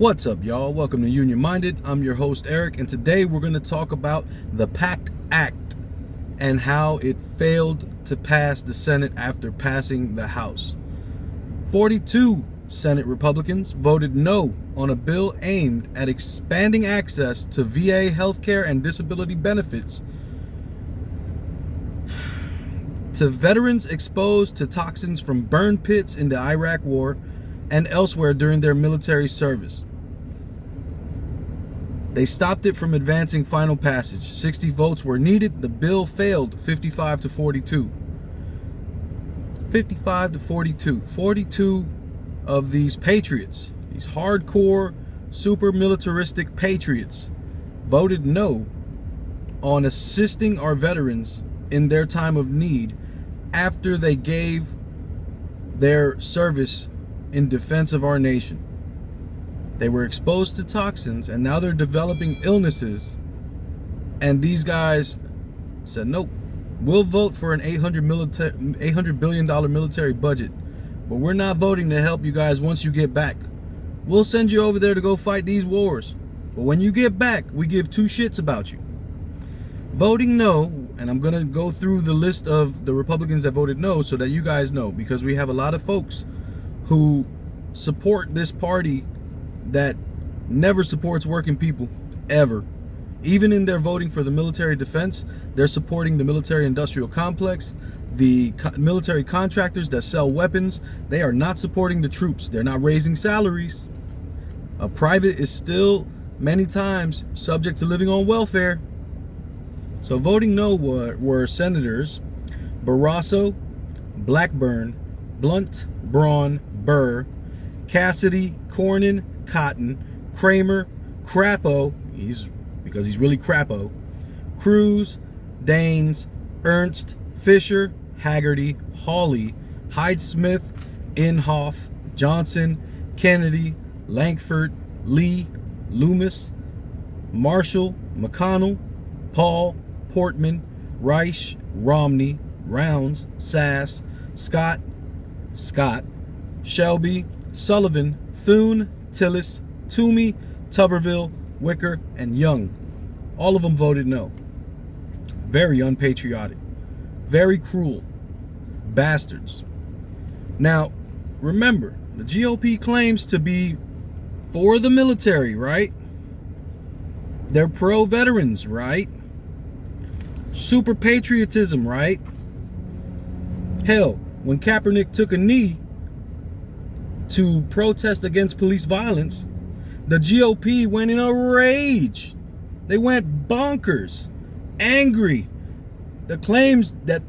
What's up, y'all? Welcome to Union Minded. I'm your host, Eric, and today we're going to talk about the Pact Act and how it failed to pass the Senate after passing the House. 42 Senate Republicans voted no on a bill aimed at expanding access to VA healthcare and disability benefits to veterans exposed to toxins from burn pits in the Iraq War and elsewhere during their military service. They stopped it from advancing final passage. 60 votes were needed. The bill failed 55 to 42. 55 to 42. 42 of these patriots, these hardcore, super militaristic patriots, voted no on assisting our veterans in their time of need after they gave their service in defense of our nation. They were exposed to toxins and now they're developing illnesses. And these guys said, nope, we'll vote for an $800 billion military budget, but we're not voting to help you guys once you get back. We'll send you over there to go fight these wars, but when you get back, we give two shits about you. Voting no, and I'm going to go through the list of the Republicans that voted no so that you guys know, because we have a lot of folks who support this party that never supports working people, ever. Even in their voting for the military defense, they're supporting the military industrial complex, the military contractors that sell weapons. They are not supporting the troops. They're not raising salaries. A private is still many times subject to living on welfare. So voting no were Senators Barrasso, Blackburn, Blunt, Braun, Burr, Cassidy, Cornyn, Cotton, Kramer, Crapo, because he's really Crapo, Cruz, Daines, Ernst, Fisher, Haggerty, Hawley, Hyde-Smith, Inhofe, Johnson, Kennedy, Lankford, Lee, Loomis, Marshall, McConnell, Paul, Portman, Reich, Romney, Rounds, Sass, Scott, Shelby, Sullivan, Thune, Tillis, Toomey, Tuberville, Wicker, and Young. All of them voted no. Very unpatriotic. Very cruel. Bastards. Now, remember, the GOP claims to be for the military, right? They're pro-veterans, right? Super patriotism, right? Hell, when Kaepernick took a knee to protest against police violence, the GOP went in a rage. They went bonkers, angry. The claims that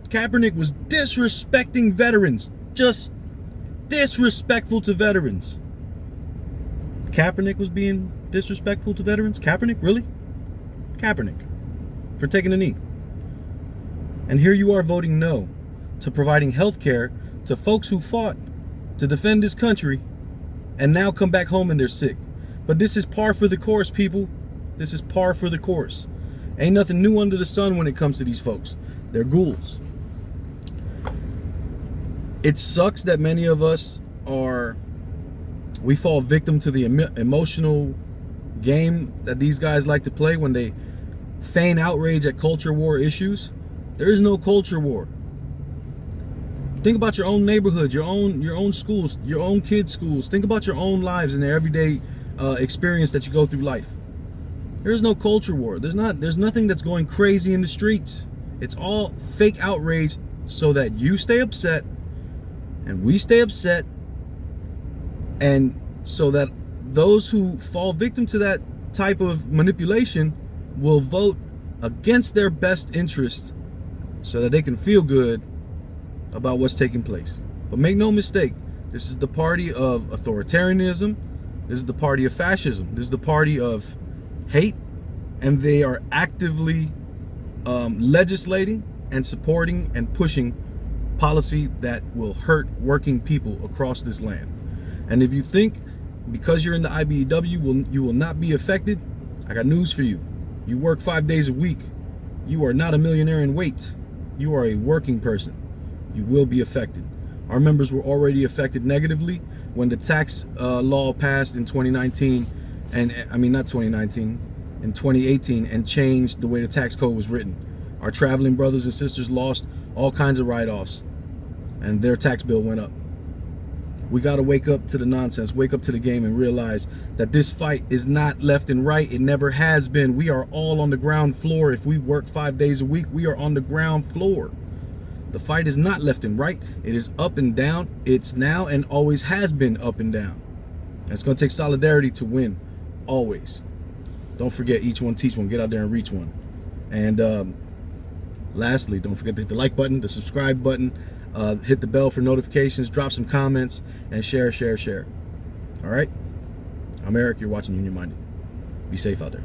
Kaepernick was disrespecting veterans, just disrespectful to veterans. Kaepernick was being disrespectful to veterans? Kaepernick? Really? Kaepernick. For taking a knee. And here you are voting no to providing health care to folks who fought to defend this country and now come back home and they're sick. But this is par for the course, people. This is par for the course. Ain't nothing new under the sun when it comes to these folks. They're ghouls. It sucks that many of us we fall victim to the emotional game that these guys like to play when they feign outrage at culture war issues. There is no culture war. Think about your own neighborhood, your own schools, your own kids' schools. Think about your own lives and their everyday experience that you go through life. There is no culture war. There's nothing that's going crazy in the streets. It's all fake outrage so that you stay upset and we stay upset, and so that those who fall victim to that type of manipulation will vote against their best interest so that they can feel good about what's taking place. But make no mistake, this is the party of authoritarianism. This is the party of fascism. This is the party of hate, and they are actively legislating and supporting and pushing policy that will hurt working people across this land. And if you think because you're in the IBEW you will not be affected, I got news for you. You work 5 days a week. You are not a millionaire in weight. You are a working person. You will be affected. Our members were already affected negatively, when the tax law passed in 2019, and I mean not 2019, in 2018, and changed the way the tax code was written. Our traveling brothers and sisters lost all kinds of write-offs, and their tax bill went up. We got to wake up to the nonsense, wake up to the game, and realize that this fight is not left and right. It never has been. We are all on the ground floor. If we work 5 days a week, we are on the ground floor. The fight is not left and right. It is up and down. It's now and always has been up and down. And it's going to take solidarity to win, always. Don't forget, each one teach one. Get out there and reach one. And lastly, don't forget to hit the like button, the subscribe button, hit the bell for notifications, drop some comments, and share. All right? I'm Eric. You're watching Union Minded. Be safe out there.